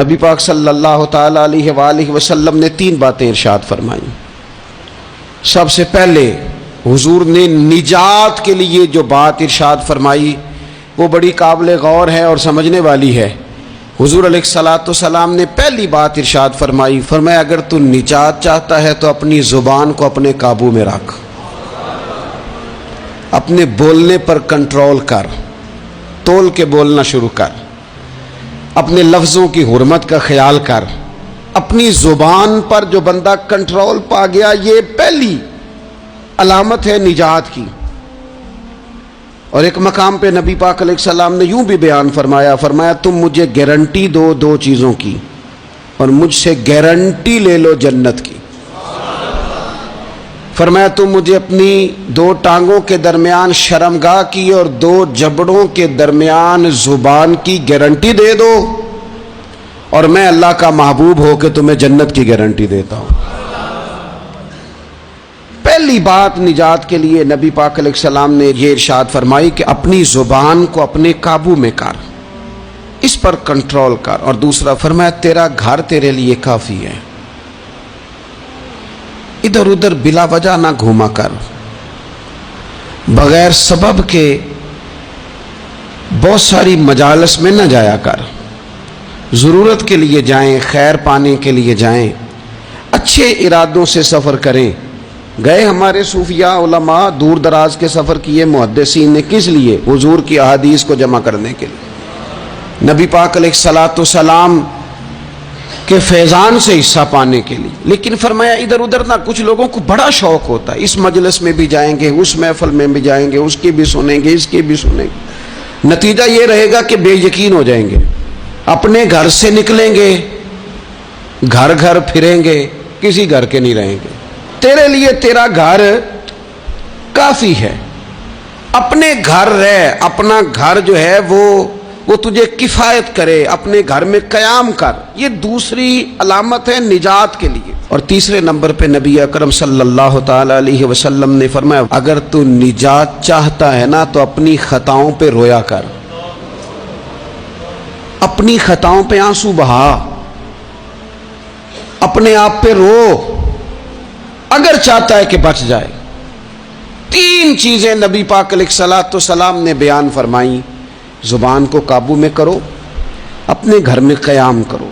نبی پاک صلی اللہ تعالی علیہ وآلہ وسلم نے 3 باتیں ارشاد فرمائیں۔ سب سے پہلے حضور نے نجات کے لیے جو بات ارشاد فرمائی وہ بڑی قابل غور ہے اور سمجھنے والی ہے۔ حضور علیہ الصلوۃ والسلام نے پہلی بات ارشاد فرمائی، فرمایا اگر تو نجات چاہتا ہے تو اپنی زبان کو اپنے قابو میں رکھ، اپنے بولنے پر کنٹرول کر، تول کے بولنا شروع کر، اپنے لفظوں کی حرمت کا خیال کر۔ اپنی زبان پر جو بندہ کنٹرول پا گیا، یہ پہلی علامت ہے نجات کی۔ اور ایک مقام پہ نبی پاک علیہ السلام نے یوں بھی بیان فرمایا، فرمایا تم مجھے گارنٹی دو 2 چیزوں کی اور مجھ سے گارنٹی لے لو جنت کی۔ فرمایا تم مجھے اپنی 2 ٹانگوں کے درمیان شرمگاہ کی اور 2 جبڑوں کے درمیان زبان کی گارنٹی دے دو، اور میں اللہ کا محبوب ہو کے تمہیں جنت کی گارنٹی دیتا ہوں۔ پہلی بات نجات کے لیے نبی پاک علیہ السلام نے یہ ارشاد فرمائی کہ اپنی زبان کو اپنے قابو میں کر، اس پر کنٹرول کر۔ اور دوسرا فرمایا تیرا گھر تیرے لیے کافی ہے، ادھر ادھر بلا وجہ نہ گھوما کر، بغیر سبب کے بہت ساری مجالس میں نہ جایا کر، ضرورت کے لیے جائیں، خیر پانے کے لیے جائیں، اچھے ارادوں سے سفر کریں۔ گئے ہمارے صوفیاء علماء دور دراز کے سفر کیے محدثین نے، کس لیے؟ حضور کی احادیث کو جمع کرنے کے لیے، نبی پاک علیہ الصلوۃ والسلام کے فیضان سے حصہ پانے کے لیے۔ لیکن فرمایا ادھر ادھر نہ، کچھ لوگوں کو بڑا شوق ہوتا ہے، اس مجلس میں بھی جائیں گے، اس محفل میں بھی جائیں گے، اس کی بھی سنیں گے، اس کی بھی سنیں گے۔ نتیجہ یہ رہے گا کہ بے یقین ہو جائیں گے، اپنے گھر سے نکلیں گے، گھر گھر پھریں گے، کسی گھر کے نہیں رہیں گے۔ تیرے لیے تیرا گھر کافی ہے، اپنے گھر رہ، اپنا گھر جو ہے وہ تجھے کفایت کرے، اپنے گھر میں قیام کر۔ یہ دوسری علامت ہے نجات کے لیے۔ اور تیسرے نمبر پہ نبی اکرم صلی اللہ تعالی علیہ وسلم نے فرمایا اگر تو نجات چاہتا ہے نا تو اپنی خطاؤں پہ رویا کر، اپنی خطاؤں پہ آنسو بہا، اپنے آپ پہ رو، اگر چاہتا ہے کہ بچ جائے۔ 3 چیزیں نبی پاک علیہ الصلوۃ والسلام نے بیان فرمائیں، زبان کو قابو میں کرو، اپنے گھر میں قیام کرو،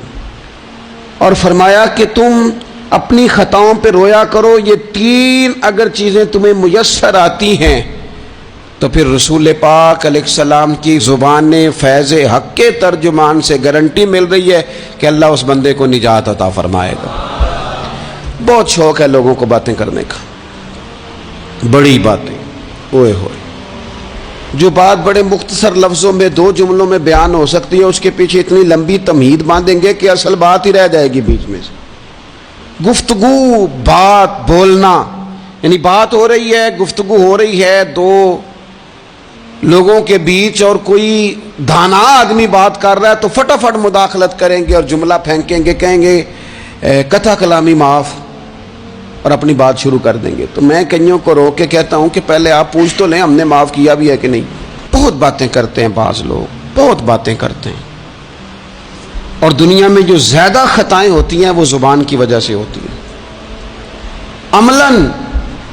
اور فرمایا کہ تم اپنی خطاؤں پہ رویا کرو۔ یہ 3 اگر چیزیں تمہیں میسر آتی ہیں تو پھر رسول پاک علیہ السلام کی زبان فیض حق کے ترجمان سے گارنٹی مل رہی ہے کہ اللہ اس بندے کو نجات عطا فرمائے گا۔ بہت شوق ہے لوگوں کو باتیں کرنے کا، بڑی باتیں، اوئے ہوئے، جو بات بڑے مختصر لفظوں میں 2 جملوں میں بیان ہو سکتی ہے اس کے پیچھے اتنی لمبی تمہید باندھیں گے کہ اصل بات ہی رہ جائے گی بیچ میں سے۔ گفتگو، بات، بولنا، یعنی بات ہو رہی ہے، گفتگو ہو رہی ہے 2 لوگوں کے بیچ، اور کوئی دانا آدمی بات کر رہا ہے تو فٹافٹ مداخلت کریں گے اور جملہ پھینکیں گے، کہیں گے کتھا کلامی معاف، اور اپنی بات شروع کر دیں گے۔ تو میں کئیوں کو روک کے کہتا ہوں کہ پہلے آپ پوچھ تو لیں ہم نے معاف کیا بھی ہے کہ نہیں۔ بہت باتیں کرتے ہیں بعض لوگ، بہت باتیں کرتے ہیں، اور دنیا میں جو زیادہ خطائیں ہوتی ہیں وہ زبان کی وجہ سے ہوتی ہیں۔ عملاً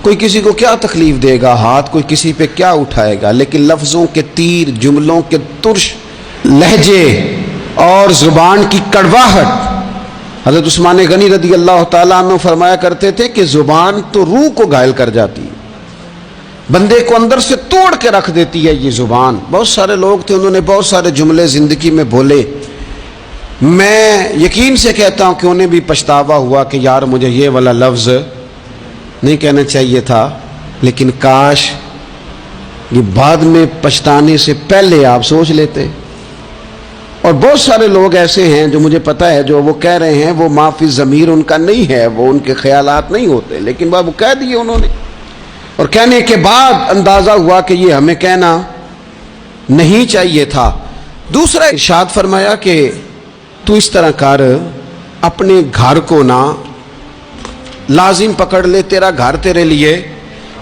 کوئی کسی کو کیا تکلیف دے گا، ہاتھ کوئی کسی پہ کیا اٹھائے گا، لیکن لفظوں کے تیر، جملوں کے ترش لہجے اور زبان کی کڑواہٹ۔ حضرت عثمان غنی رضی اللہ تعالیٰ عنہ فرمایا کرتے تھے کہ زبان تو روح کو گھائل کر جاتی ہے، بندے کو اندر سے توڑ کے رکھ دیتی ہے یہ زبان۔ بہت سارے لوگ تھے، انہوں نے بہت سارے جملے زندگی میں بولے، میں یقین سے کہتا ہوں کہ انہیں بھی پچھتاوا ہوا کہ یار مجھے یہ والا لفظ نہیں کہنا چاہیے تھا، لیکن کاش یہ بعد میں پچھتانے سے پہلے آپ سوچ لیتے۔ اور بہت سارے لوگ ایسے ہیں جو مجھے پتہ ہے جو وہ کہہ رہے ہیں وہ معافی ضمیر ان کا نہیں ہے، وہ ان کے خیالات نہیں ہوتے، لیکن وہ کہہ دیے انہوں نے، اور کہنے کے بعد اندازہ ہوا کہ یہ ہمیں کہنا نہیں چاہیے تھا۔ دوسرا ارشاد فرمایا کہ تو اس طرح کر، اپنے گھر کو نہ لازم پکڑ لے، تیرا گھر تیرے لیے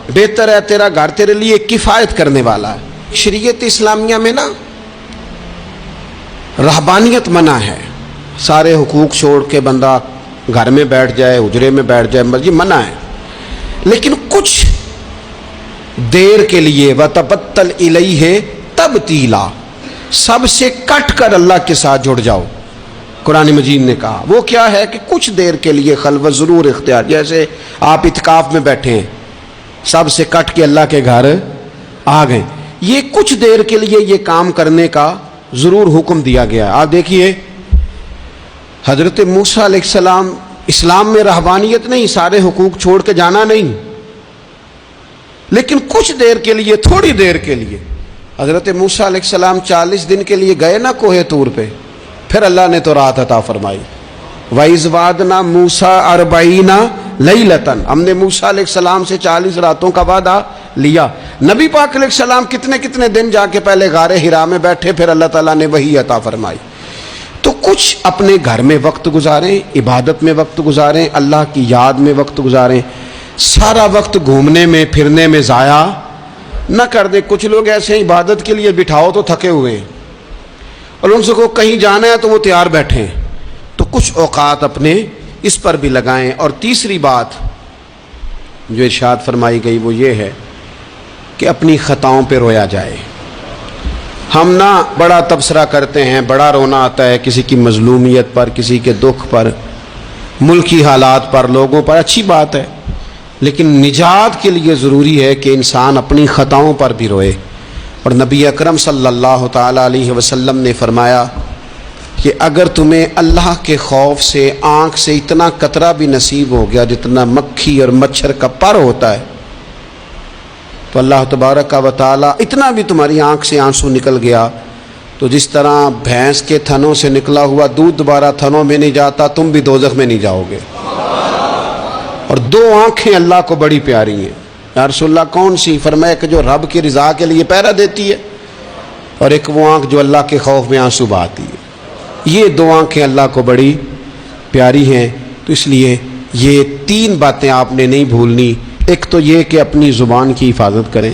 بہتر ہے، تیرا گھر تیرے لیے کفایت کرنے والا ہے۔ شریعت اسلامیہ میں نا رہبانیت منع ہے، سارے حقوق چھوڑ کے بندہ گھر میں بیٹھ جائے, حجرے میں بیٹھ جائے, مسجد منع ہے. لیکن کچھ دیر کے لیے وَتَبَتَّلْ إِلَيْهِ تَبْتِيلًا, سب سے کٹ کر اللہ کے ساتھ جڑ جاؤ. قرآن مجید نے کہا وہ کیا ہے کہ کچھ دیر کے لیے خلوت ضرور اختیار, جیسے آپ اعتکاف میں بیٹھے ہیں, سب سے کٹ کے اللہ کے گھر آ گئے, یہ کچھ دیر کے لیے یہ کام کرنے کا ضرور حکم دیا گیا ہے. آپ دیکھیے حضرت موسیٰ علیہ السلام, اسلام میں رہبانیت نہیں, سارے حقوق چھوڑ کے جانا نہیں, لیکن کچھ دیر کے لیے, تھوڑی دیر کے لیے. حضرت موسیٰ علیہ السلام 40 دن کے لیے گئے نا کوہ طور پہ, پھر اللہ نے تو رات عطا فرمائی. وَإِذْ وَعَدْنَا مُوسَىٰ 40 لَيْلَةً, ہم نے موسیٰ علیہ السلام سے 40 راتوں کا وعدہ لیا. نبی پاک علیہ السلام کتنے دن جا کے پہلے غار حرا میں بیٹھے, پھر اللہ تعالیٰ نے وحی عطا فرمائی. تو کچھ اپنے گھر میں وقت گزاریں, عبادت میں وقت گزاریں, اللہ کی یاد میں وقت گزاریں. سارا وقت گھومنے میں پھرنے میں ضائع نہ کر دیں. کچھ لوگ ایسے عبادت کے لیے بٹھاؤ تو تھکے ہوئے ہیں, اور ان سے کو کہیں جانا ہے تو وہ تیار بیٹھے ہیں. تو کچھ اوقات اپنے اس پر بھی لگائیں. اور تیسری بات جو ارشاد فرمائی گئی وہ یہ ہے کہ اپنی خطاؤں پہ رویا جائے. ہم نہ بڑا تبصرہ کرتے ہیں, بڑا رونا آتا ہے کسی کی مظلومیت پر, کسی کے دکھ پر, ملکی حالات پر, لوگوں پر, اچھی بات ہے, لیکن نجات کے لیے ضروری ہے کہ انسان اپنی خطاؤں پر بھی روئے. اور نبی اکرم صلی اللہ تعالیٰ علیہ وسلم نے فرمایا کہ اگر تمہیں اللہ کے خوف سے آنکھ سے اتنا قطرہ بھی نصیب ہو گیا جتنا مکھی اور مچھر کا پر ہوتا ہے, تو اللہ تبارک و تعالیٰ اتنا بھی تمہاری آنکھ سے آنسو نکل گیا تو جس طرح بھینس کے تھنوں سے نکلا ہوا دودھ دوبارہ تھنوں میں نہیں جاتا, تم بھی دوزخ میں نہیں جاؤ گے. اور 2 آنکھیں اللہ کو بڑی پیاری ہیں. یا رسول اللہ کون سی؟ فرمایا کہ جو رب کی رضا کے لیے پہرا دیتی ہے, اور ایک وہ آنکھ جو اللہ کے خوف میں آنسو بہاتی ہے. یہ 2 آنکھیں اللہ کو بڑی پیاری ہیں. تو اس لیے یہ 3 باتیں آپ نے نہیں بھولنی. ایک تو یہ کہ اپنی زبان کی حفاظت کریں,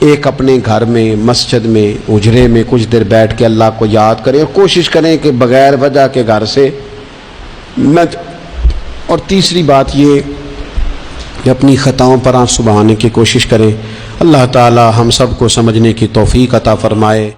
ایک اپنے گھر میں, مسجد میں, اجرے میں کچھ دیر بیٹھ کے اللہ کو یاد کریں, اور کوشش کریں کہ بغیر وجہ کے گھر سے اور تیسری بات یہ کہ اپنی خطاؤں پر آنسو بہانے کی کوشش کریں. اللہ تعالی ہم سب کو سمجھنے کی توفیق عطا فرمائے.